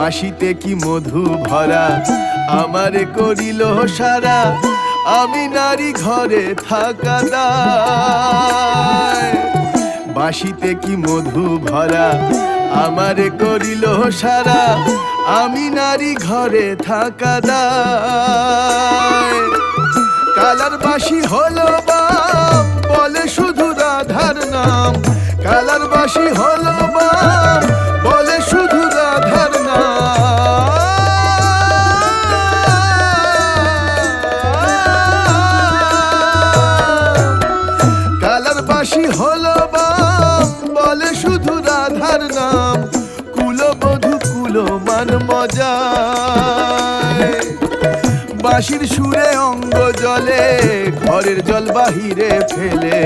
বাঁশিতে কি মধু ভরা আমারে করিল সারা, আমি নারী ঘরে থাকা দায়। বাঁশিতে কি মধু ভরা আমারে করিল সারা, আমি নারী ঘরে থাকা দায়। কালার বাঁশি হলো বাম, বলে শুধু রাধার নাম। কালার বাঁশি হলো বাম, বলে শুধু রাধার নাম। কালার বাঁশি হলো বাম, বলে শুধু রাধার নাম। কুলবধূ কুলমান মজায়, বাঁশির সুরে অঙ্গ জলে, ঘরের জল বাহিরে ফেলে।